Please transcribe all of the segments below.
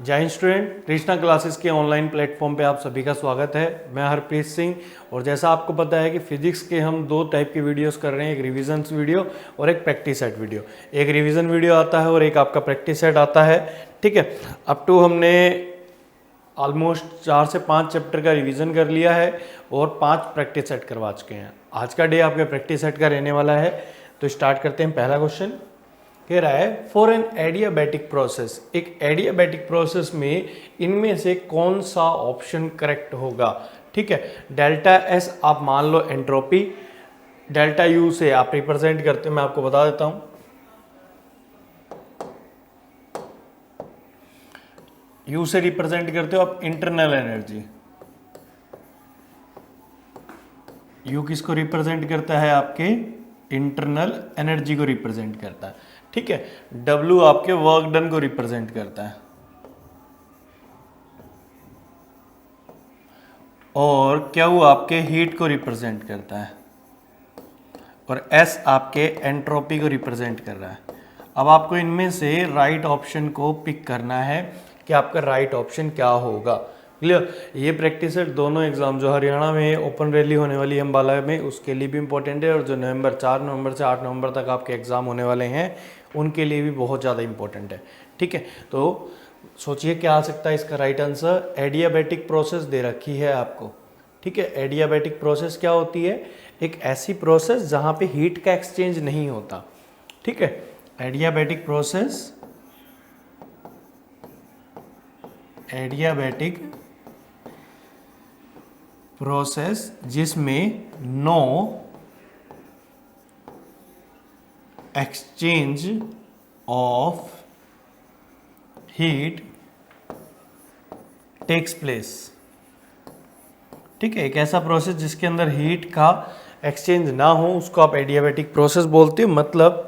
जय Hind student, Krishna classes के online platform पे आप सभी का स्वागत है। मैं हरप्रीत सिंह। और जैसा आपको पता है कि फिजिक्स के हम दो टाइप के वीडियोस कर रहे हैं, एक रिवीजन वीडियो और एक प्रैक्टिस सेट वीडियो। एक रिवीजन वीडियो आता है और एक आपका प्रैक्टिस सेट आता है। ठीक है, अप टू हमने ऑलमोस्ट 4 से 5 चैप्टर का रिवीजन कर लिया है और 5 प्रैक्टिस सेट करवा चुके हैं। आज का डे आपका प्रैक्टिस सेट का रहने वाला है। तो स्टार्ट करते हैं। पहला क्वेश्चन कह रहा है फॉर एन एडियाबैटिक प्रोसेस, एक एडियाबैटिक प्रोसेस में इनमें से कौन सा ऑप्शन करेक्ट होगा। ठीक है, डेल्टा एस आप मान लो एंट्रोपी, डेल्टा यू से आप रिप्रेजेंट करते हो, मैं आपको बता देता हूं। यू से रिप्रेजेंट करते हो आप इंटरनल एनर्जी। यू किसको रिप्रेजेंट करता है? आपके इंटरनल एनर्जी को रिप्रेजेंट करता है। ठीक है, W आपके वर्क डन को रिप्रेजेंट करता है और Q आपके हीट को रिप्रेजेंट करता है और S आपके एंट्रोपी को रिप्रेजेंट कर रहा है। अब आपको इनमें से राइट ऑप्शन को पिक करना है कि आपका राइट ऑप्शन क्या होगा। क्लियर? ये प्रैक्टिस सेट दोनों एग्जाम जो हरियाणा में ओपन रैली होने वाली है अम्बाला में, उसके लिए भी इंपॉर्टेंट है, और जो 4 नवंबर से 8 नवंबर तक आपके एग्जाम होने वाले हैं उनके लिए भी बहुत ज़्यादा इंपॉर्टेंट है। ठीक है, तो सोचिए क्या आ सकता है इसका राइट आंसर। एडियाबैटिक प्रोसेस दे रखी है आपको। ठीक है, एडियाबैटिक प्रोसेस क्या होती है? एक ऐसी प्रोसेस जहाँ पे हीट का एक्सचेंज नहीं होता। ठीक है, एडियाबैटिक प्रोसेस, एडियाबैटिक प्रोसेस जिसमें no exchange of heat takes place. ठीक है, एक ऐसा प्रोसेस जिसके अंदर हीट का एक्सचेंज ना हो उसको आप एडियाबैटिक प्रोसेस बोलते हो। मतलब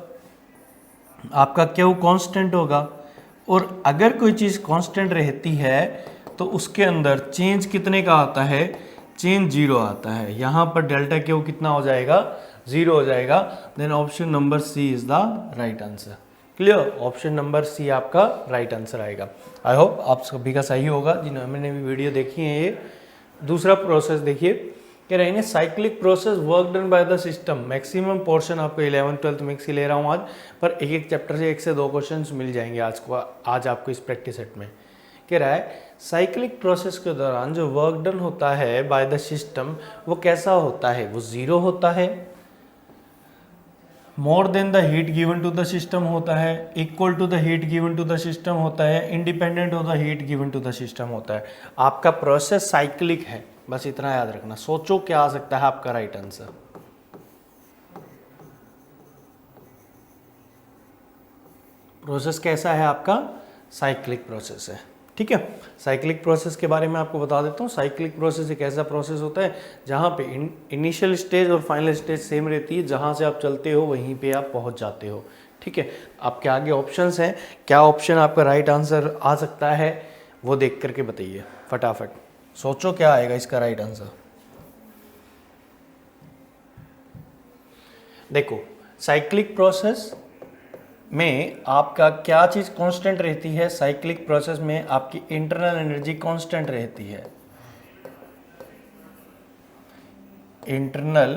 आपका क्यू कांस्टेंट होगा और अगर कोई चीज़ कांस्टेंट रहती है तो उसके अंदर चेंज कितने का आता है? चेंज 0 आता है। यहाँ पर डेल्टा क्यू कितना हो जाएगा? 0 हो जाएगा। Then option number C is the right answer. Clear? Option number C आपका राइट आंसर आएगा। आई होप आप सभी का सही होगा जिन्होंने भी वीडियो देखी है। ये दूसरा प्रोसेस देखिए, कह रहे हैं cyclic process work done by the system. Maximum portion आपको 11th-12th मिक्स ही ले रहा हूँ आज, पर एक चैप्टर से 1 से 2 क्वेश्चंस मिल जाएंगे आज आपको इस प्रैक्टिस सेट में। कह रहा है साइक्लिक प्रोसेस के दौरान जो वर्क डन होता है बाय द सिस्टम वो कैसा होता है? वो 0 होता है, more than the heat given to the system होता है, equal to the heat given to the system होता है, independent of the heat given to the system होता है। आपका प्रोसेस साइक्लिक है, बस इतना याद रखना। सोचो क्या आ सकता है आपका राइट आंसर। प्रोसेस कैसा है आपका? साइक्लिक प्रोसेस है। ठीक है, साइक्लिक प्रोसेस के बारे में आपको बता देता हूँ। साइक्लिक प्रोसेस एक ऐसा प्रोसेस होता है जहाँ पे इनिशियल स्टेज और फाइनल स्टेज सेम रहती है। जहाँ से आप चलते हो वहीं पे आप पहुँच जाते हो। ठीक है, आपके आगे ऑप्शंस हैं, क्या ऑप्शन आपका राइट आंसर आ सकता है वो देख करके बताइए फटाफट। सोचो क्या आएगा इसका राइट आंसर। देखो, साइक्लिक प्रोसेस में आपका क्या चीज़ कांस्टेंट रहती है? साइक्लिक प्रोसेस में आपकी इंटरनल एनर्जी कांस्टेंट रहती है। इंटरनल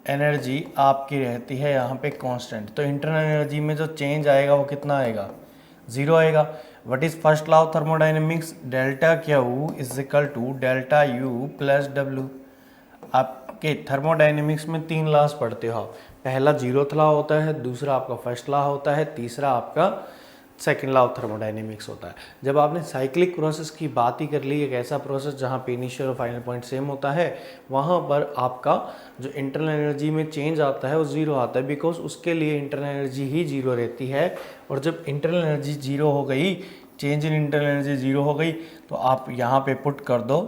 एनर्जी आपकी रहती है यहाँ पे कांस्टेंट। तो इंटरनल एनर्जी में जो चेंज आएगा वो कितना आएगा? 0 आएगा। What is first law of thermodynamics? Delta Q is equal to delta U plus W. आपके थर्मोडायनेमिक्स में 3 लॉज पढ़ते हो आप। पहला 0th लॉ होता है, दूसरा आपका फर्स्ट लॉ होता है, तीसरा आपका सेकंड लॉ ऑफ थर्मोडायनेमिक्स होता है। जब आपने साइक्लिक प्रोसेस की बात ही कर ली, एक ऐसा प्रोसेस जहाँ पे इनिशियल और फाइनल पॉइंट सेम होता है, वहाँ पर आपका जो इंटरनल एनर्जी में चेंज आता है वो 0 आता है, बिकॉज उसके लिए इंटरनल एनर्जी ही 0 रहती है। और जब इंटरनल एनर्जी 0 हो गई, चेंज इन इंटरनल एनर्जी 0 हो गई, तो आप यहाँ पे पुट कर दो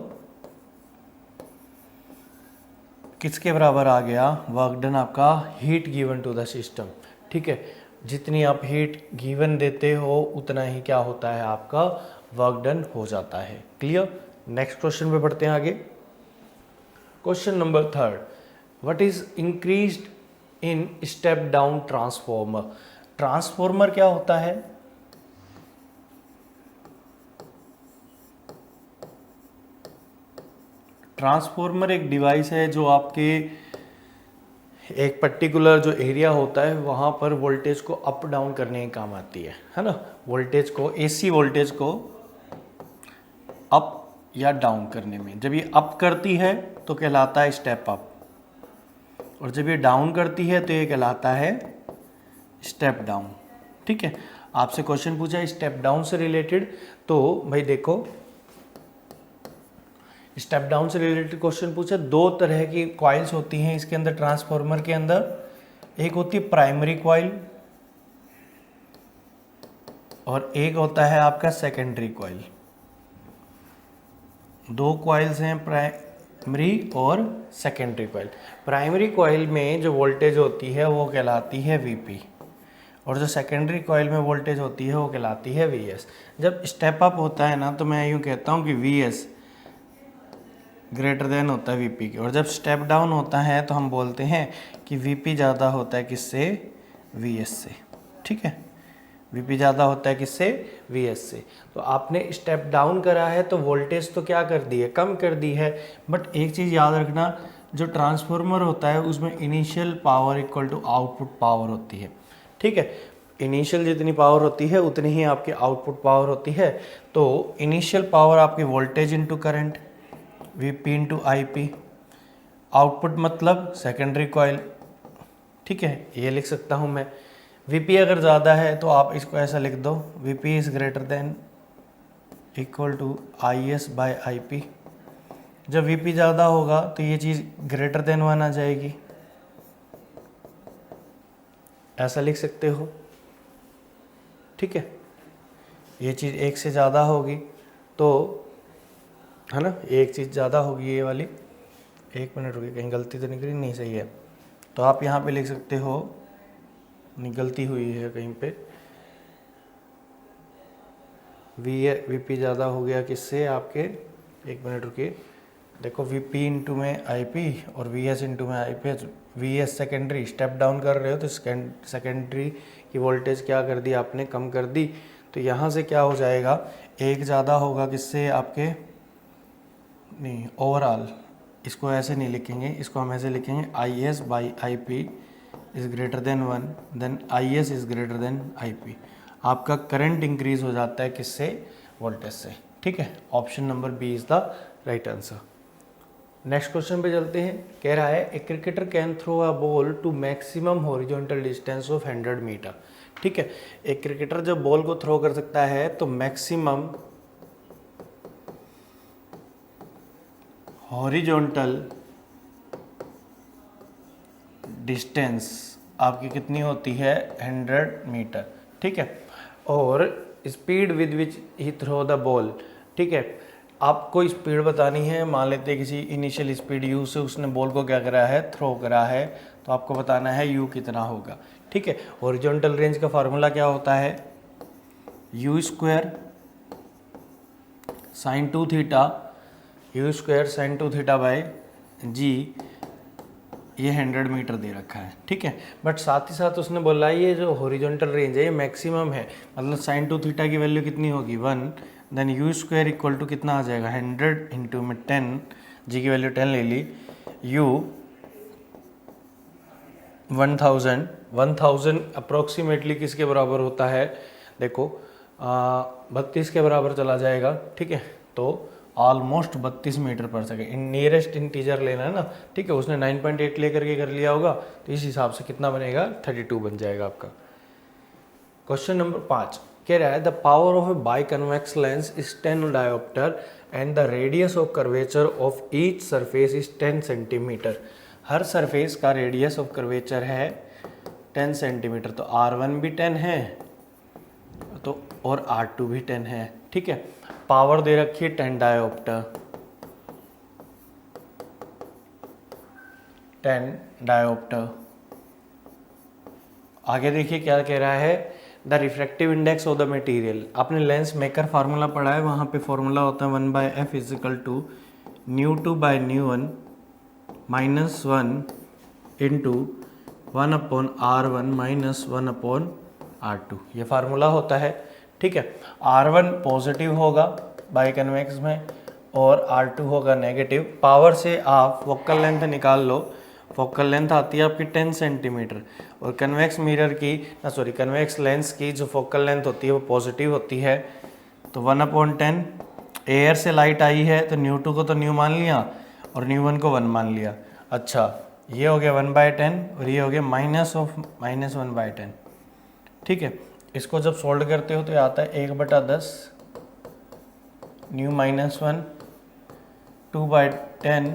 किसके बराबर आ गया? वर्क डन आपका heat given to the system. ठीक है, जितनी आप हीट गिवन देते हो उतना ही क्या होता है? आपका वर्क डन हो जाता है। क्लियर? नेक्स्ट क्वेश्चन पे बढ़ते हैं आगे। Question number 3, what is increased in step down transformer? Transformer क्या होता है? ट्रांसफॉर्मर एक डिवाइस है जो आपके एक पर्टिकुलर जो एरिया होता है वहाँ पर वोल्टेज को अप डाउन करने के काम आती है ना। वोल्टेज को, एसी वोल्टेज को अप या डाउन करने में। जब ये अप करती है तो कहलाता है स्टेप अप, और जब ये डाउन करती है तो ये कहलाता है स्टेप डाउन। ठीक है, आपसे क्वेश्चन पूछा है स्टेप डाउन से रिलेटेड, तो भाई देखो स्टेप डाउन से रिलेटेड क्वेश्चन पूछा। दो तरह की कॉइल्स होती हैं इसके अंदर, ट्रांसफॉर्मर के अंदर। एक होती है प्राइमरी कॉइल और एक होता है आपका सेकेंडरी कॉइल। दो कॉइल्स हैं, प्राइमरी और सेकेंडरी कॉइल। प्राइमरी कॉइल में जो वोल्टेज होती है वो कहलाती है वीपी, और जो सेकेंडरी कॉइल में वोल्टेज होती है वो कहलाती है वीएस। जब स्टेप अप होता है ना तो मैं यूँ कहता हूँ कि वीएस ग्रेटर देन होता है वीपी के, और जब स्टेप डाउन होता है तो हम बोलते हैं कि वीपी ज़्यादा होता है किससे, वीएस से। ठीक है, वीपी ज़्यादा होता है किससे, वीएस से। तो आपने स्टेप डाउन करा है तो वोल्टेज तो क्या कर दी है, कम कर दी है। बट एक चीज़ याद रखना, जो ट्रांसफॉर्मर होता है उसमें initial power equal to output power होती है। ठीक है, इनिशियल जितनी पावर होती है उतनी ही आपकी आउटपुट पावर होती है। तो इनिशियल पावर आपकी voltage into current, VP into IP. Output मतलब सेकेंडरी कॉइल। ठीक है, ये लिख सकता हूँ मैं। वीपी अगर ज़्यादा है तो आप इसको ऐसा लिख दो, VP is greater than equal to I S by I P. जब वीपी ज़्यादा होगा तो ये चीज़ ग्रेटर देन 1 आ जाएगी, ऐसा लिख सकते हो। ठीक है, ये चीज़ एक से ज़्यादा होगी तो, है ना, एक चीज़ ज़्यादा होगी ये वाली। एक मिनट रुकिए, कहीं गलती तो निकली नहीं, सही है। तो आप यहाँ पे लिख सकते हो, नहीं गलती हुई है कहीं पे, वीपी ज़्यादा हो गया किससे आपके, एक मिनट रुकिए, देखो वीपी इंटू में आईपी और वीएस इंटू में IP. VS secondary, step down कर रहे हो तो सेकेंडरी की वोल्टेज क्या कर दी आपने, कम कर दी। तो यहाँ से क्या हो जाएगा, एक ज़्यादा होगा किससे आपके, नहीं ओवरऑल, इसको ऐसे नहीं लिखेंगे, इसको हम ऐसे लिखेंगे I S by I P is greater than 1, then I S is greater than I P. आपका करंट इंक्रीज हो जाता है किससे, वोल्टेज से। ठीक है, option number B is the right answer. Next question पे चलते हैं। कह रहा है a cricketer can throw a ball to maximum horizontal distance of 100 metre. ठीक है, एक क्रिकेटर जब बॉल को थ्रो कर सकता है तो मैक्सिमम हॉरिजॉन्टल डिस्टेंस आपकी कितनी होती है, 100 मीटर। ठीक है, और speed with which he throw the ball. ठीक है, आपको स्पीड बतानी है। मान लेते हैं किसी इनिशियल स्पीड यू से उसने बॉल को क्या करा है, थ्रो करा है, तो आपको बताना है यू कितना होगा। ठीक है, हॉरिजॉन्टल रेंज का फार्मूला क्या होता है, u square sine 2 theta, u square sine 2 theta by g. ये 100 मीटर दे रखा है। ठीक है, बट साथ ही साथ उसने बोला है ये जो हॉरिजॉन्टल रेंज है ये मैक्सिमम है, मतलब साइन 2 थीटा की वैल्यू कितनी होगी, 1, then u square equal to कितना आ जाएगा, 100 इंटू में 10, जी की वैल्यू 10 ले ली, यू 1000 अप्रोक्सीमेटली किसके बराबर होता है, देखो 32 के बराबर चला जाएगा। ठीक है, तो ऑलमोस्ट 32 मीटर पर सेकेंड, इन नियरेस्ट इंटीजर लेना है ना। ठीक है, उसने 9.8 लेकर के कर लिया होगा, तो इस हिसाब से कितना बनेगा, 32 बन जाएगा आपका। क्वेश्चन नंबर 5 कह रहा है the power of a biconvex lens is 10 dioptre and the radius of curvature of each surface is 10 centimetre. हर सरफेस का रेडियस ऑफ कर्वेचर है 10 सेंटीमीटर। तो R1 भी 10 है तो, और R2 भी 10 है। ठीक है, पावर दे रखी है 10 डायोप्टर, 10 डायोप्टर। आगे देखिए क्या कह रहा है, the refractive index of the material. आपने लेंस मेकर फार्मूला पढ़ा है, वहाँ पे फार्मूला होता है 1/f equal to ν2 by ν1 minus 1 into 1/R1 minus 1/R2, ये फार्मूला होता है। ठीक है, R1 पॉजिटिव होगा बाई कन्वेक्स में और R2 होगा नेगेटिव। पावर से आप फोकल लेंथ निकाल लो, फोकल लेंथ आती है आपकी 10 सेंटीमीटर, और कन्वेक्स मिरर की कन्वेक्स लेंस की जो फोकल लेंथ होती है वो पॉजिटिव होती है। तो 1/10 एयर से लाइट आई है तो न्यू2 को तो न्यू मान लिया और न्यू1 को 1 मान लिया। अच्छा, ये हो गया 1/10 और ये हो गया -1/10। ठीक है, इसको जब सोल्व करते हो तो ये आता है 1/10 न्यू -1, 2/10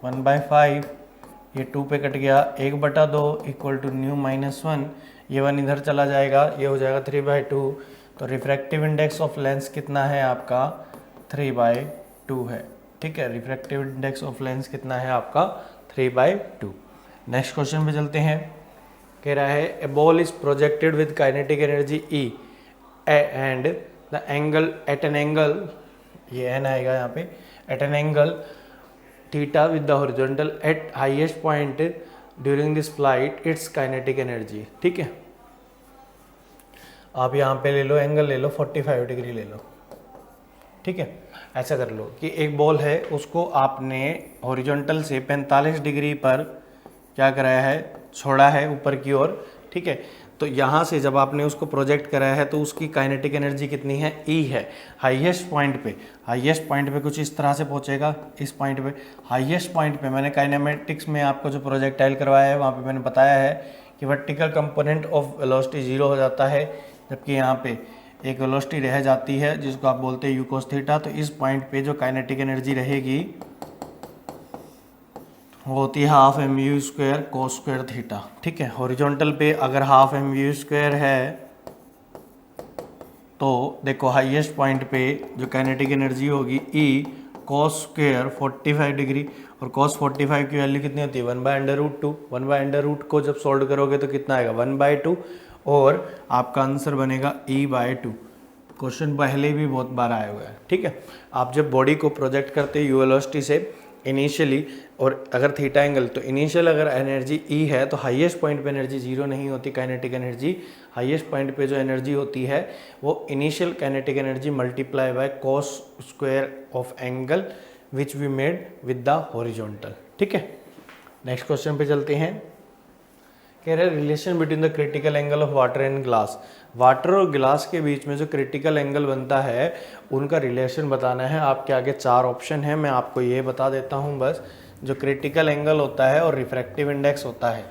1/5, ये 2 पे कट गया, 1/2 इक्वल टू न्यू -1, ये 1 इधर चला जाएगा, ये हो जाएगा 3/2। तो रिफ्रैक्टिव इंडेक्स ऑफ लेंस कितना है आपका 3/2 है। ठीक है, रिफ्रैक्टिव इंडेक्स ऑफ लेंस कितना है आपका 3/2। नेक्स्ट क्वेश्चन पे चलते हैं। कह रहा है a ball is projected with kinetic energy E and the angle at an angle, ये एन आएगा यहाँ पे, at an angle theta with the horizontal at highest point during this flight its kinetic energy. ठीक है, आप यहाँ पे ले लो एंगल, ले लो 45 डिग्री ले लो। ठीक है, ऐसा कर लो कि एक बॉल है, उसको आपने हॉरिजॉन्टल से 45 डिग्री पर क्या कराया है, छोड़ा है ऊपर की ओर। ठीक है, तो यहाँ से जब आपने उसको प्रोजेक्ट कराया है तो उसकी काइनेटिक एनर्जी कितनी है, E है। हाईएस्ट पॉइंट पे कुछ इस तरह से पहुँचेगा, इस पॉइंट पे, हाईएस्ट पॉइंट पे मैंने काइनेमेटिक्स में आपको जो प्रोजेक्टाइल करवाया है वहाँ पे मैंने बताया है कि वर्टिकल कंपोनेंट ऑफ वेलोसिटी 0 हो जाता है, जबकि यहाँ पे एक वेलोसिटी रह जाती है जिसको आप बोलते हैं u cos थीटा। तो इस पॉइंट पे जो काइनेटिक एनर्जी रहेगी वो होती है हाफ mv² cos² थीटा। ठीक है, हॉरिजॉन्टल पे अगर हाफ mv² है तो देखो हाईएस्ट पॉइंट पे जो काइनेटिक एनर्जी होगी E cos² 45 डिग्री, और cos 45 की वैल्यू कितनी होती है 1/√2। 1/√2 को जब सोल्व करोगे तो कितना आएगा 1/2, और आपका आंसर बनेगा E/2। क्वेश्चन पहले भी बहुत बार आया हुआ है। ठीक है, आप जब बॉडी को प्रोजेक्ट करते हैं यू वेलोसिटी से इनिशियली, और अगर थीटा एंगल, तो इनिशियल अगर एनर्जी E है तो हाईएस्ट पॉइंट पे एनर्जी 0 नहीं होती काइनेटिक एनर्जी। हाईएस्ट पॉइंट पे जो एनर्जी होती है वो initial kinetic energy multiply by cos² of angle which we made with the horizontal. ठीक है, नेक्स्ट क्वेश्चन पे चलते हैं। कह रहे relation between the critical angle of water and glass. Water और ग्लास के बीच में जो क्रिटिकल एंगल बनता है उनका रिलेशन बताना है। आपके आगे 4 ऑप्शन है, मैं आपको ये बता देता हूँ बस। जो क्रिटिकल एंगल होता है और रिफ्रैक्टिव इंडेक्स होता है।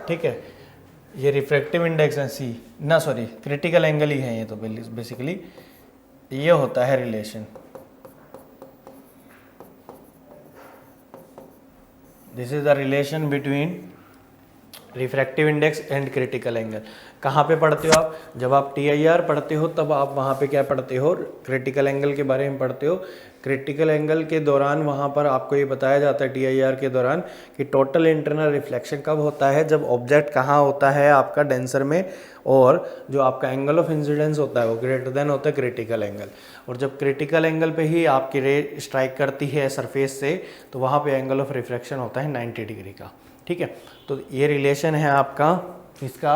ठीक है, ये रिफ्रैक्टिव इंडेक्स है क्रिटिकल एंगल ही है ये तो बेसिकली। ये होता है relation, this is the relation between refractive index and critical angle. कहाँ पे पढ़ते हो आप, जब आप TIR पढ़ते हो तब आप वहाँ पे क्या पढ़ते हो, क्रिटिकल एंगल के बारे में पढ़ते हो। क्रिटिकल एंगल के दौरान वहाँ पर आपको ये बताया जाता है TIR के दौरान कि टोटल इंटरनल रिफ्लेक्शन कब होता है, जब ऑब्जेक्ट कहाँ होता है आपका डेंसर में, और जो आपका एंगल ऑफ इंसिडेंस होता है वो ग्रेटर देन होता है क्रिटिकल एंगल। और जब क्रिटिकल एंगल पे ही आपकी रे स्ट्राइक करती है सरफेस से तो वहाँ पे एंगल ऑफ रिफ्लेक्शन होता है 90 डिग्री का। ठीक है, तो ये रिलेशन है आपका इसका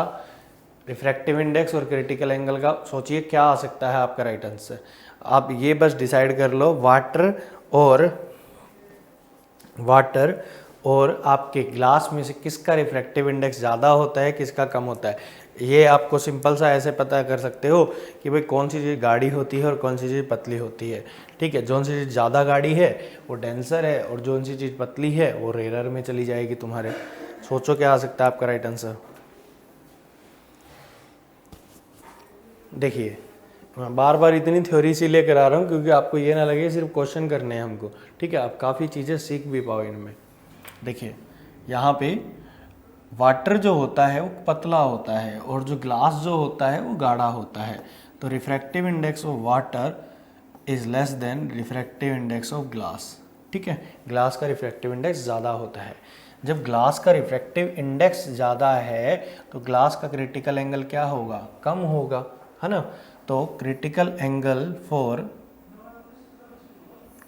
रिफ्रैक्टिव इंडेक्स और क्रिटिकल एंगल का। सोचिए क्या आ सकता है आपका राइट आंसर। आप ये बस डिसाइड कर लो, वाटर और आपके ग्लास में से किसका रिफ्रैक्टिव इंडेक्स ज़्यादा होता है, किसका कम होता है। ये आपको सिंपल सा ऐसे पता कर सकते हो कि भाई कौन सी चीज़ गाढ़ी होती है और कौन सी चीज़ पतली होती है। ठीक है, जौन सी चीज़ ज़्यादा गाढ़ी है वो डेंसर है, और जौन सी चीज़ पतली है वो रेयर में चली जाएगी तुम्हारे। सोचो क्या आ सकता है आपका राइट आंसर। देखिए, मैं बार बार इतनी थ्योरी से लेकर आ रहा हूँ क्योंकि आपको ये ना लगे सिर्फ क्वेश्चन करने हैं हमको। ठीक है, आप काफ़ी चीज़ें सीख भी पाओ इनमें। देखिए यहाँ पे वाटर जो होता है वो पतला होता है और जो ग्लास जो होता है वो गाढ़ा होता है। तो refractive index of water is less than refractive index of glass. ठीक है, ग्लास का रिफ्रैक्टिव इंडेक्स ज़्यादा होता है। जब ग्लास का रिफ्रैक्टिव इंडेक्स ज़्यादा है तो ग्लास का क्रिटिकल एंगल क्या होगा, कम होगा, है ना। तो critical angle for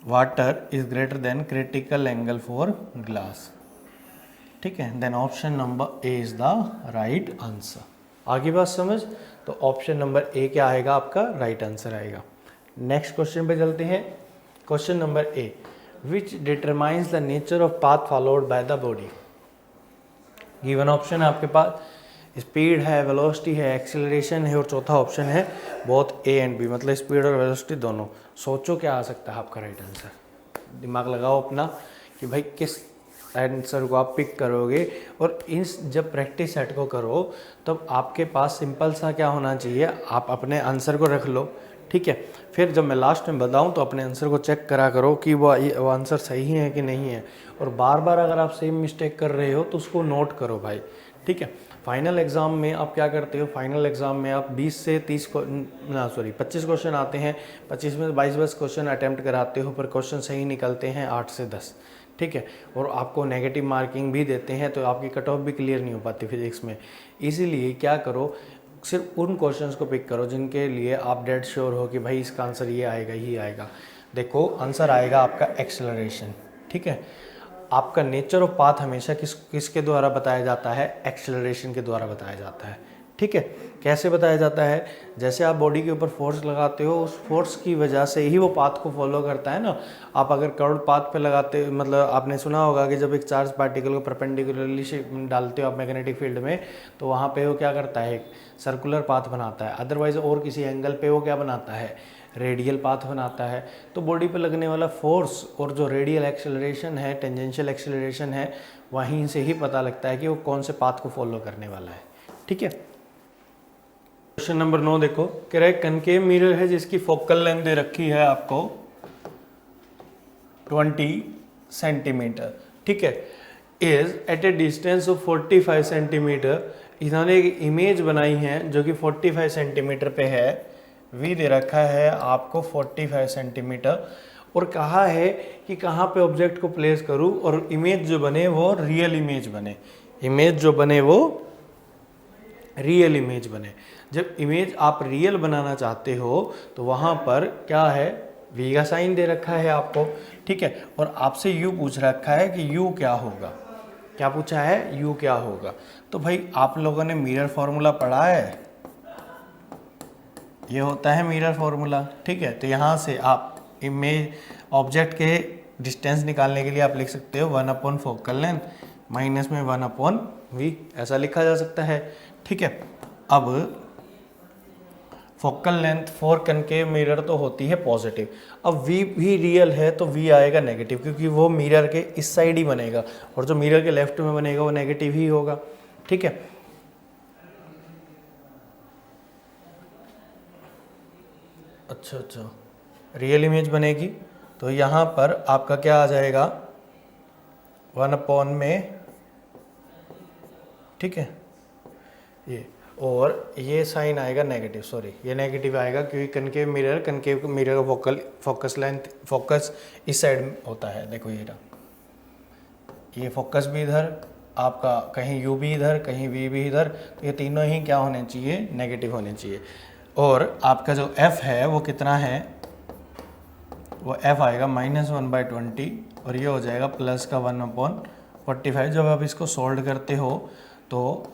water is greater than critical angle for glass. ठीक है, then option number A is the right answer. आगे बात समझ, तो ऑप्शन नंबर ए क्या आएगा आपका राइट आंसर आएगा। नेक्स्ट क्वेश्चन पे चलते हैं। Question number A, which determines the nature of path followed by the body. Given option है आपके पास, स्पीड है, वेलोसिटी है, एक्सेलरेशन है, और चौथा ऑप्शन है बोथ ए एंड बी, मतलब स्पीड और वेलोसिटी दोनों। सोचो क्या आ सकता है आपका राइट आंसर, दिमाग लगाओ अपना कि भाई किस आंसर को आप पिक करोगे। और इस जब प्रैक्टिस सेट को करो तब आपके पास सिंपल सा क्या होना चाहिए, आप अपने आंसर को रख लो, ठीक है। फिर जब मैं लास्ट में बताऊं तो अपने आंसर को चेक करा करो कि वो आंसर सही है कि नहीं है। और बार बार अगर आप सेम मिस्टेक कर रहे हो तो उसको नोट करो भाई, ठीक है। फाइनल एग्ज़ाम में आप क्या करते हो, फाइनल एग्ज़ाम में आप 20 से 30 को 25 क्वेश्चन आते हैं, 25 में 22 क्वेश्चन अटैम्प्ट कराते हो, पर क्वेश्चन सही निकलते हैं 8 से 10, ठीक है। और आपको नेगेटिव मार्किंग भी देते हैं, तो आपकी कट ऑफ भी क्लियर नहीं हो पाती फिजिक्स में। इसीलिए क्या करो, सिर्फ उन क्वेश्चंस को पिक करो जिनके लिए आप डेड श्योर हो कि भाई इसका आंसर ये आएगा ही आएगा। देखो आंसर आएगा आपका एक्सेलरेशन, ठीक है। आपका नेचर ऑफ पाथ हमेशा किसके द्वारा बताया जाता है, एक्सेलरेशन के द्वारा बताया जाता है, ठीक है। कैसे बताया जाता है, जैसे आप बॉडी के ऊपर फोर्स लगाते हो, उस फोर्स की वजह से ही वो पाथ को फॉलो करता है ना। आप अगर कर्व्ड पाथ पे लगाते, मतलब आपने सुना होगा कि जब एक चार्ज पार्टिकल को परपेंडिकुलरली डालते हो आप मैग्नेटिक फील्ड में, तो वहाँ पे वो क्या करता है, एक सर्कुलर पाथ बनाता है। अदरवाइज और किसी एंगल पे वो क्या बनाता है, रेडियल पाथ बनाता है। तो बॉडी पे लगने वाला फोर्स और जो रेडियल एक्सेलरेशन है, टेंजेंशियल एक्सेलरेशन है, वहीं से ही पता लगता है कि वो कौन से पाथ को फॉलो करने वाला है, ठीक है। क्वेश्चन नंबर 9 देखो, कह रहा है कनकेव मिरर है जिसकी फोकल लेंथ दे रखी है आपको 20 सेंटीमीटर, ठीक है, is at a distance of 45 centimetre. इन्होंने एक इमेज बनाई है जो कि 45 सेंटीमीटर पे है, वी दे रखा है आपको 45 सेंटीमीटर, और कहा है कि कहाँ पे ऑब्जेक्ट को प्लेस करूँ और इमेज जो बने वो रियल इमेज बने, इमेज जो बने वो रियल इमेज बने। जब इमेज आप रियल बनाना चाहते हो तो वहाँ पर क्या है, वी का साइन दे रखा है आपको, ठीक है। और आपसे यू पूछ रखा है कि यू क्या होगा, क्या पूछा है, यू क्या होगा। तो भाई आप लोगों ने मिरर फॉर्मूला पढ़ा है, ये होता है मिरर फॉर्मूला, ठीक है। तो यहाँ से आप इमेज ऑब्जेक्ट के डिस्टेंस निकालने के लिए आप लिख सकते हो 1/4 फोकल लेंथ माइनस में 1/v, ऐसा लिखा जा सकता है, ठीक है। अब focal length for concave mirror तो होती है पॉजिटिव, अब v भी रियल है तो v आएगा नेगेटिव, क्योंकि वो मिरर के इस साइड ही बनेगा और जो मिरर के लेफ्ट में बनेगा वो नेगेटिव ही होगा, ठीक है। अच्छा, रियल इमेज बनेगी तो यहाँ पर आपका क्या आ जाएगा 1/, में, ठीक है, ये, और ये साइन आएगा नेगेटिव, सॉरी ये नेगेटिव आएगा क्योंकि कनकेव मिरर का फोकस लेंथ, फोकस इस साइड होता है। देखो ये फोकस भी इधर, आपका कहीं u भी इधर, कहीं v भी इधर, तो ये तीनों ही क्या होने चाहिए, नेगेटिव होने चाहिए। और आपका जो f है वो कितना है, वो f आएगा -1/20, और ये हो जाएगा प्लस का 1/45। जब आप इसको सोल्व करते हो तो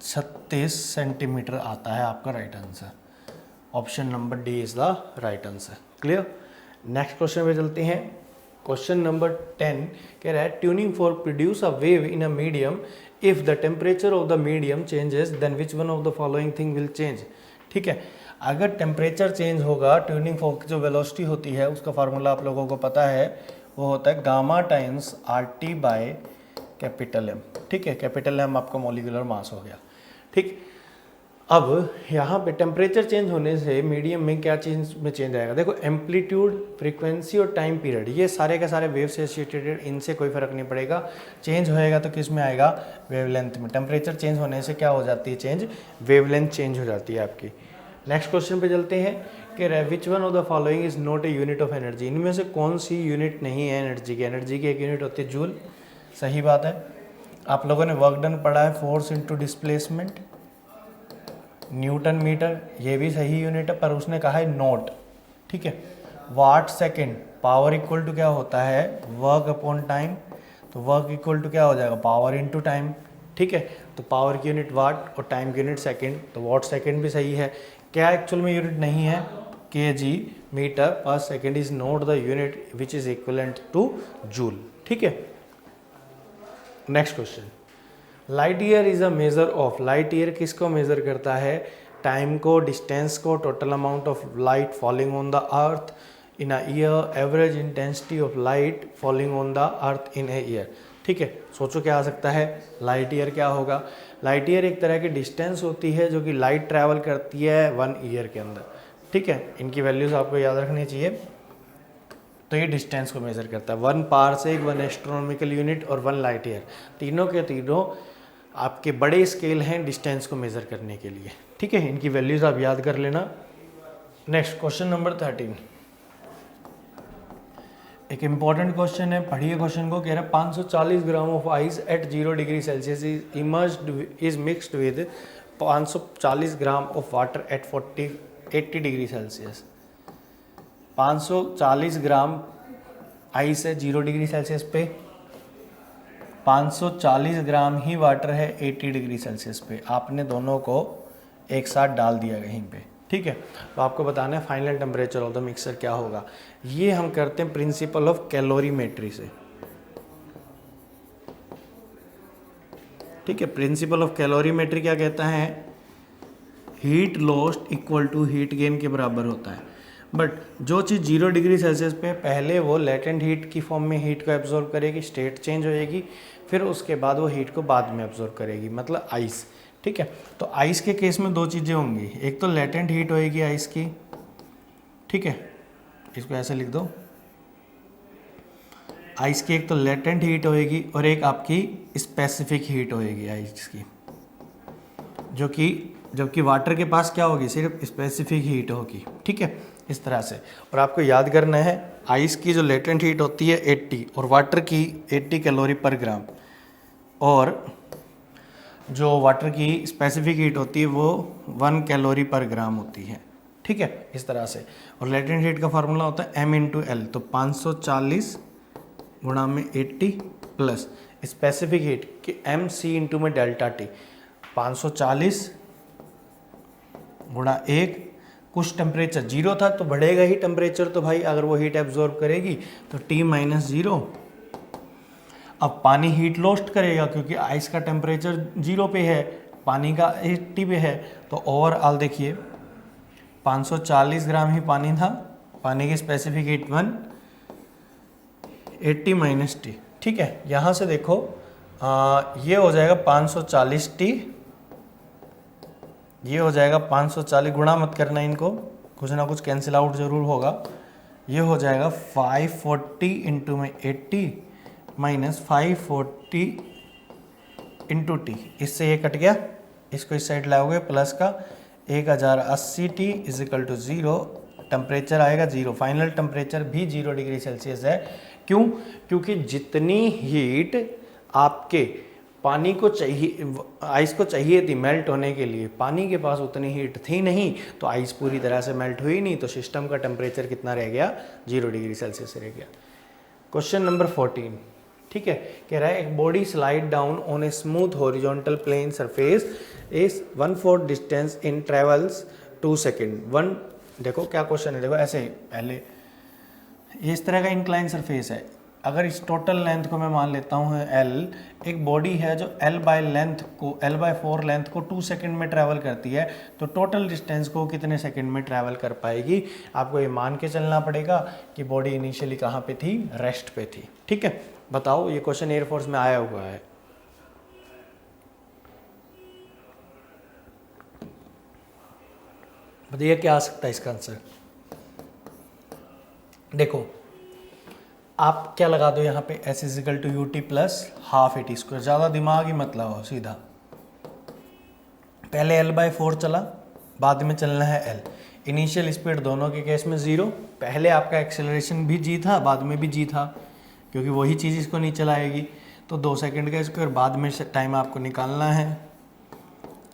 36 सेंटीमीटर आता है आपका right answer. Option number D is the right answer. Clear. Next question पे चलते हैं। क्वेश्चन नंबर 10 कह रहा है tuning for produce a wave in a medium if the temperature of the medium changes then which one of the following thing will change, ठीक है। अगर temperature change होगा, ट्यूनिंग फोर्क जो वेलोसिटी होती है उसका फार्मूला आप लोगों को पता है, वो होता है gamma times RT by capital M, ठीक है। कैपिटल M आपका मॉलिक्यूलर मास हो गया, ठीक। अब यहाँ पे टेम्परेचर चेंज होने से मीडियम में क्या चेंज आएगा, देखो एम्पलीट्यूड, फ्रीक्वेंसी और टाइम पीरियड, ये सारे के सारे वेव से एसोसिएटेड, इनसे कोई फर्क नहीं पड़ेगा। चेंज होएगा तो किस में आएगा, वेवलेंथ में। टेम्परेचर चेंज होने से क्या हो जाती है चेंज, वेवलेंथ चेंज हो जाती है आपकी। नेक्स्ट क्वेश्चन पे चलते हैं कि विच one of the following is not a unit of energy, इनमें से कौन सी यूनिट नहीं है एनर्जी की। एनर्जी की एक यूनिट होती है जूल, सही बात है। आप लोगों ने वर्क डन पढ़ा है, force into displacement, newton metre, ये भी सही यूनिट है, पर उसने कहा है नॉट, ठीक है। Watt second, power equal to क्या होता है, वर्क अपॉन टाइम, तो वर्क इक्वल टू क्या हो जाएगा, पावर इनटू टाइम, ठीक है। तो पावर की यूनिट वाट और टाइम की यूनिट सेकेंड, तो वाट सेकेंड भी सही है। क्या एक्चुअल में यूनिट नहीं है, kg मीटर पर second is note the unit which is equivalent two joule. ठीक है, next question, light year is a measure of, light year किसको मेजर करता है? टाइम को, डिस्टेंस को, total amount of light falling on the earth in a year, average intensity of light falling on the earth in a year. ठीक है, सोचो क्या आ सकता है, लाइट ईयर क्या होगा? लाइट ईयर एक तरह की डिस्टेंस होती है जो कि लाइट ट्रैवल करती है 1 ईयर के अंदर। ठीक है, इनकी वैल्यूज आपको याद रखनी चाहिए। तो ये डिस्टेंस को मेजर करता है, 1 पारसेक, 1 एस्ट्रोनॉमिकल यूनिट और 1 लाइट ईयर, तीनों के तीनों आपके बड़े स्केल हैं डिस्टेंस को मेजर करने के लिए। ठीक है, इनकी वैल्यूज आप याद कर लेना। नेक्स्ट क्वेश्चन नंबर 13, एक इंपॉर्टेंट क्वेश्चन है, पढ़िए क्वेश्चन को। कह रहा है 540 gram of ice eight 0 degree Celsius is mixed with 540 gram of water at 80 degree Celsius. 540 gram ice है 0 डिग्री सेल्सियस पे, 540 ग्राम ही वाटर है 80 डिग्री सेल्सियस पे। आपने दोनों को एक साथ डाल दिया कहीं पे। ठीक है, तो आपको बताना है final temperature of the mixer क्या होगा। ये हम करते हैं प्रिंसिपल ऑफ कैलोरीमेट्री से। ठीक है, प्रिंसिपल ऑफ कैलोरीमेट्री क्या कहता है? Heat lost equal to heat gain के बराबर होता है। बट जो चीज़ 0 डिग्री सेल्सियस पे पहले वो लेटेंट हीट की फॉर्म में हीट को एब्जॉर्ब करेगी, स्टेट चेंज होएगी, फिर उसके बाद वो हीट को बाद में एब्जॉर्ब करेगी, मतलब आइस। ठीक है, तो आइस के केस में दो चीज़ें होंगी, एक तो लेटेंट हीट होएगी आइस की। ठीक है, इसको ऐसे लिख दो, आइस की एक तो लेटेंट हीट होएगी और एक आपकी स्पेसिफिक हीट होएगी आइस की, जो कि जबकि वाटर के पास क्या होगी, सिर्फ स्पेसिफिक हीट होगी। ठीक है, इस तरह से। और आपको याद करना है आइस की जो लेटेंट हीट होती है 80 और वाटर की 80 कैलोरी पर ग्राम, और जो वाटर की स्पेसिफिक हीट होती है वो 1 कैलोरी पर ग्राम होती है। ठीक है, इस तरह से। और लेटेंट हीट का फार्मूला होता है m इंटू एल, तो 540 गुणा में 80 प्लस स्पेसिफिक हीट कि एम सी इंटू में डेल्टा टी, 540 गुणा 1, कुछ टेम्परेचर 0 था तो बढ़ेगा ही टेम्परेचर, तो भाई अगर वो हीट एब्जॉर्ब करेगी तो T माइनस 0। अब पानी हीट लॉस्ट करेगा क्योंकि आइस का टेम्परेचर 0 पे है, पानी का 80 पे है, तो ओवरऑल देखिए 540 ग्राम ही पानी था, पानी की स्पेसिफिक हीट 1, 80 माइनस टी। ठीक है, यहाँ से देखो ये हो जाएगा 540 टी, ये हो जाएगा 540, गुणा मत करना इनको, कुछ ना कुछ कैंसिल आउट जरूर होगा। ये हो जाएगा 540 इंटू में 80 माइनस 540 इंटू टी, इससे ये कट गया, इसको इस साइड लाओगे प्लस का 1080 टी इजिकल टू 0, टेम्परेचर आएगा 0, फाइनल टेम्परेचर भी 0 डिग्री सेल्सियस है। क्यों? क्योंकि जितनी हीट आपके पानी को चाहिए, आइस को चाहिए थी मेल्ट होने के लिए, पानी के पास उतनी हीट थी नहीं, तो आइस पूरी तरह से मेल्ट हुई नहीं, तो सिस्टम का टेम्परेचर कितना रह गया, 0 डिग्री सेल्सियस रह गया। क्वेश्चन नंबर 14, ठीक है, कह रहा है एक body slide down on a smooth horizontal plane surface is 1/4 distance in travels 2 second. देखो क्या क्वेश्चन है, देखो ऐसे ही पहले ये इस तरह का इंक्लाइन सरफेस है, अगर इस टोटल लेंथ को मैं मान लेता हूँ L, एक बॉडी है जो L/4 लेंथ को 2 सेकंड में ट्रैवल करती है, तो टोटल डिस्टेंस को कितने सेकंड में ट्रैवल कर पाएगी? आपको ये मान के चलना पड़ेगा कि बॉडी इनिशियली कहाँ पे थी, रेस्ट पे थी। ठीक है, बताओ, ये क्वेश्चन एयरफोर्स में आया हुआ है। बताइए क्या आ सकता है इसका आंसर। देखो आप क्या लगा दो यहाँ पे, S is equal to u t plus half AT square, ज़्यादा दिमाग ही मत लगाओ, सीधा पहले L/4 चला, बाद में चलना है L। इनिशियल स्पीड दोनों के केस में 0, पहले आपका एक्सेलरेशन भी G था, बाद में भी G था, क्योंकि वही चीज़ इसको नहीं चलाएगी, तो 2 सेकंड का स्क्वायर, बाद में टाइम आपको निकालना है,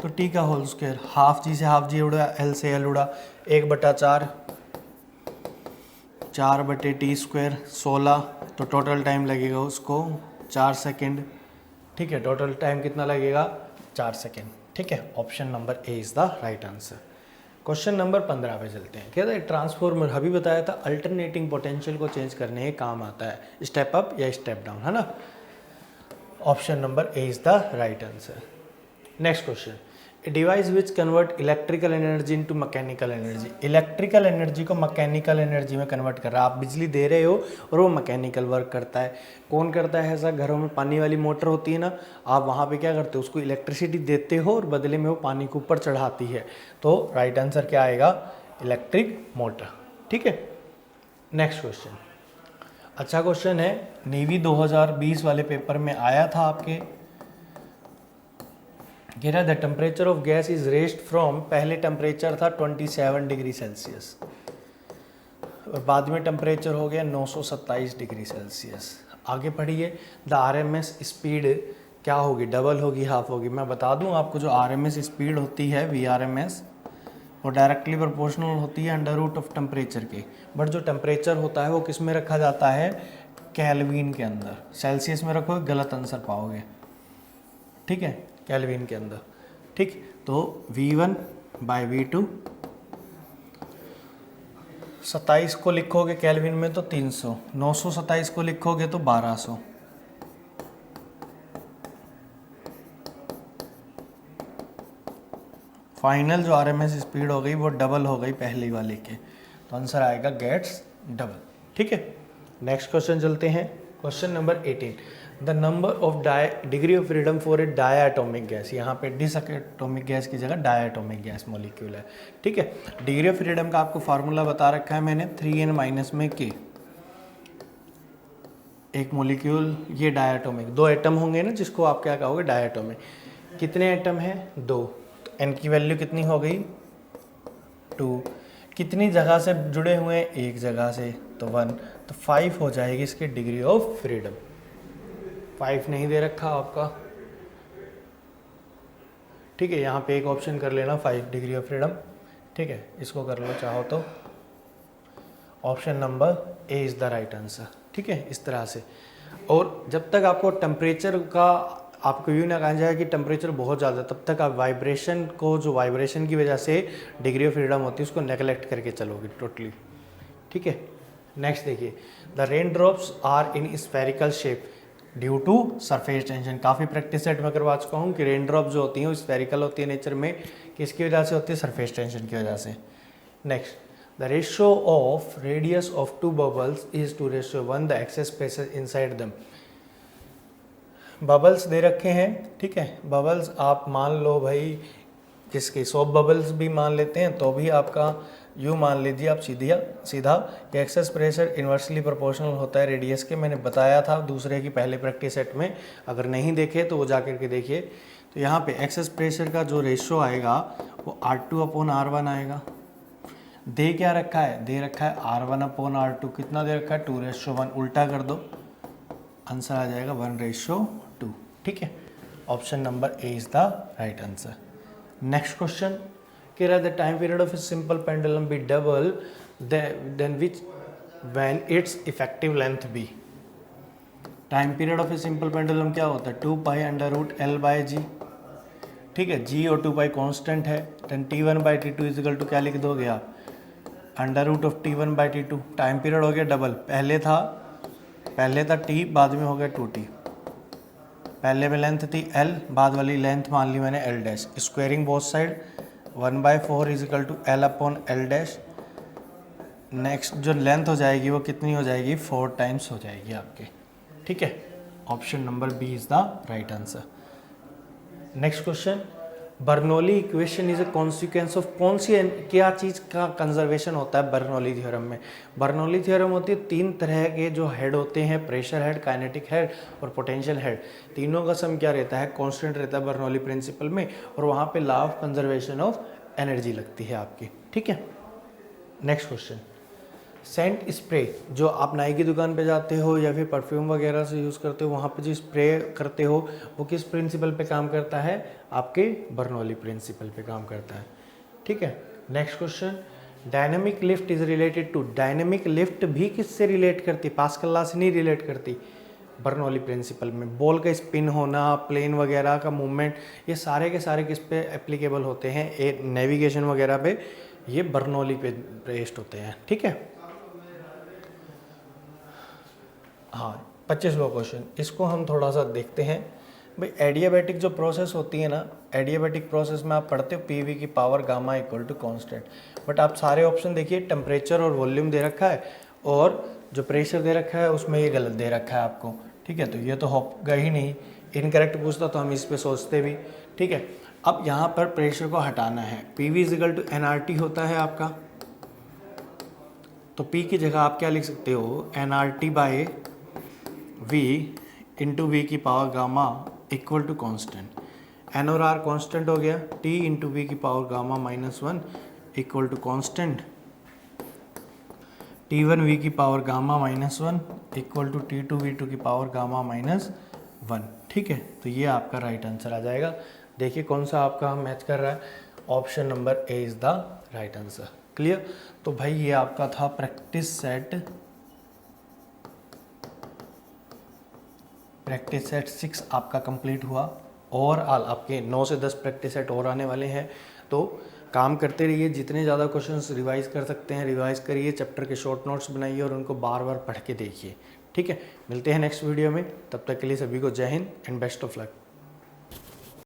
तो T का होल स्क्वायर, हाफ G से हाफ G उड़ा, L से L उड़ा, 1/4, 4/T स्क्वायर 16, तो टोटल टाइम लगेगा उसको 4 सेकेंड। ठीक है, टोटल टाइम कितना लगेगा, 4 सेकेंड। ठीक है, option number A is the right answer. Question number 15 पे चलते हैं। क्या था ट्रांसफॉर्मर, अभी बताया था अल्टरनेटिंग पोटेंशियल को चेंज करने के काम आता है, स्टेप अप या स्टेप डाउन, है ना। Option number A is the right answer. Next question, a device which convert electrical energy into mechanical energy. Electrical energy को मैकेनिकल एनर्जी में कन्वर्ट कर रहा है। आप बिजली दे रहे हो और वो मैकेनिकल वर्क करता है। कौन करता है ऐसा? घरों में पानी वाली मोटर होती है ना, आप वहाँ पे क्या करते हो, उसको इलेक्ट्रिसिटी देते हो और बदले में वो पानी को ऊपर चढ़ाती है। तो राइट आंसर क्या आएगा? Electric motor. ठीक है, नेक्स्ट क्वेश्चन। अच्छा क्वेश्चन है, नेवी 2020 वाले पेपर में आया था आपके। कह रहा the temperature of gas is raised from, पहले टेम्परेचर था 27 डिग्री सेल्सियस और बाद में टेम्परेचर हो गया 927 डिग्री सेल्सियस। आगे पढ़िए, द आरएमएस स्पीड क्या होगी? डबल होगी, हाफ होगी? मैं बता दूं आपको, जो आरएमएस स्पीड होती है वीआरएमएस, वो डायरेक्टली प्रोपोर्शनल होती है अंडर रूट ऑफ टेम्परेचर के। बट जो टेम्परेचर होता है वो किस में रखा जाता है? केल्विन के अंदर। सेल्सियस में रखोगे गलत आंसर पाओगे। ठीक है, केल्विन के अंदर। ठीक, तो V1 बाई V2, 27 को लिखोगे केल्विन में तो 300, 927 को लिखोगे तो 1200। फाइनल जो आरएमएस स्पीड हो गई वो डबल हो गई पहली वाले के, तो आंसर आएगा गेट्स डबल। ठीक है, नेक्स्ट क्वेश्चन चलते हैं। Question number 18, the number of degree of freedom for a diatomic gas. यहाँ पे डिसएटोमिक गैस की जगह डायटोमिक गैस मॉलिक्यूल है। ठीक है, डिग्री ऑफ फ्रीडम का आपको फार्मूला बता रखा है मैंने, 3n माइनस में k। एक मॉलिक्यूल ये डायटोमिक, 2 एटम होंगे ना, जिसको आप क्या कहोगे? डायटोमिक। कितने एटम हैं? 2, तो n की वैल्यू कितनी हो गई? 2। कितनी जगह से जुड़े हुए हैं? एक जगह से, तो 1, तो 5 हो जाएगी इसकी डिग्री ऑफ फ्रीडम। 5 नहीं दे रखा आपका। ठीक है, यहाँ पे एक ऑप्शन कर लेना 5 डिग्री ऑफ फ्रीडम। ठीक है, इसको कर लो चाहो तो। Option number A is the right answer. ठीक है, इस तरह से। और जब तक आपको टेम्परेचर का, आपको यूँ ना कहा जाए कि टेम्परेचर बहुत ज़्यादा, तब तक आप वाइब्रेशन को, जो वाइब्रेशन की वजह से डिग्री ऑफ फ्रीडम होती है, उसको नेगलेक्ट करके चलोगे टोटली। ठीक है, नेक्स्ट देखिए, the rain drops are in spherical shape due to surface tension. काफ़ी प्रैक्टिस सेट में करवा चुका हूँ कि रेन ड्रॉप जो होती हैं वो स्फेरिकल होती है नेचर में, किसकी वजह से होती है? सरफेस टेंशन की वजह से। Next, the ratio of radius of 2 bubbles is to ratio 1, the excess spaces inside them. Bubbles दे रखे हैं। ठीक है, बबल्स आप मान लो भाई किसके, 100 बबल्स भी मान लेते हैं तो भी आपका यूँ मान लीजिए आप सीधा कि एक्सेस प्रेशर इन्वर्सली प्रोपोर्शनल होता है रेडियस के। मैंने बताया था दूसरे की पहले प्रैक्टिस सेट में, अगर नहीं देखे तो वो जा कर के देखिए। तो यहाँ पे एक्सेस प्रेशर का जो रेशियो आएगा वो R2/R1 आएगा। दे क्या रखा है? दे रखा है R1/R2। कितना दे रखा है? 2:1। उल्टा कर दो, आंसर आ जाएगा 1:2। ठीक है, option number A is the right answer. Next question, कह रहा है the time period of a simple pendulum be double then which when its effective length be. Time period of a simple pendulum क्या होता है? 2π√L/g। ठीक है, g और 2π constant है। देन T1/T2 इजिकल टू क्या लिख दोगे आप? √T1/T2। टाइम पीरियड हो गया डबल, पहले था T, बाद में हो गया 2T। पहले में लेंथ थी L, बाद वाली लेंथ मान ली मैंने L'। Squaring both side, 1/4 is equal to L/L'। Next जो लेंथ हो जाएगी वो कितनी हो जाएगी? 4 टाइम्स हो जाएगी आपके। ठीक है, option number B is the right answer. Next question, Bernoulli equation is a consequence of, कौन सी क्या चीज़ का कंजर्वेशन होता है बर्नौली थ्योरम में? बर्नौली थ्योरम होती है 3 तरह के जो हेड होते हैं, प्रेशर हेड, काइनेटिक हेड और पोटेंशियल हेड। तीनों का सम क्या रहता है? कांस्टेंट रहता है बर्नौली प्रिंसिपल में, और वहाँ पे law of conservation of energy लगती है आपकी। ठीक है, नेक्स्ट क्वेश्चन, सेंट स्प्रे, जो आप नाई की दुकान पे जाते हो या फिर परफ्यूम वगैरह से यूज़ करते हो, वहाँ पे जो स्प्रे करते हो वो किस प्रिंसिपल पे काम करता है? आपके बर्नौली प्रिंसिपल पे काम करता है। ठीक है, next question, dynamic lift is related to, dynamic lift भी किससे रिलेट करती? पास्कल लॉ से नहीं रिलेट करती, बर्नौली प्रिंसिपल में। बॉल का स्पिन होना, प्लेन वगैरह का मूवमेंट, ये सारे के सारे किस पे एप्लीकेबल होते हैं? नेविगेशन वगैरह पे ये बर्नौली पे पेस्ट होते हैं, ठीक है। हाँ 25वां क्वेश्चन, इसको हम थोड़ा सा देखते हैं। भाई एडियाबैटिक जो प्रोसेस होती है ना, एडियाबैटिक प्रोसेस में आप पढ़ते हो पीवी की power gamma equal to constant, but आप सारे ऑप्शन देखिए, टेम्परेचर और वॉल्यूम दे रखा है और जो प्रेशर दे रखा है उसमें ये गलत दे रखा है आपको, ठीक है। तो ये तो होगा ही नहीं, इनकरेक्ट पूछता तो हम इस पे सोचते भी, ठीक है। अब यहाँ पर प्रेशर को हटाना है, पीवी इजिकल टू एनआरटी होता है आपका, तो पी की जगह आप क्या लिख सकते हो, NRT by V into V की power gamma equal to constant, N और आर कॉन्स्टेंट हो गया, टी इंटू वी की power gamma -1 equal to constant, T1 V की power gamma -1 equal to T2 V2 की पावर गामा -1, ठीक है। तो ये आपका राइट आंसर आ जाएगा। देखिए कौन सा आपका मैच कर रहा है, option number A is the right answer. Clear. तो भाई ये आपका था प्रैक्टिस सेट 6 आपका कंप्लीट हुआ, और आपके 9 से 10 प्रैक्टिस सेट और आने वाले हैं। तो काम करते रहिए, जितने ज़्यादा क्वेश्चंस रिवाइज कर सकते हैं रिवाइज करिए, चैप्टर के शॉर्ट नोट्स बनाइए और उनको बार बार पढ़ के देखिए, ठीक है। मिलते हैं नेक्स्ट वीडियो में, तब तक के लिए सभी को जय Hind and best of luck.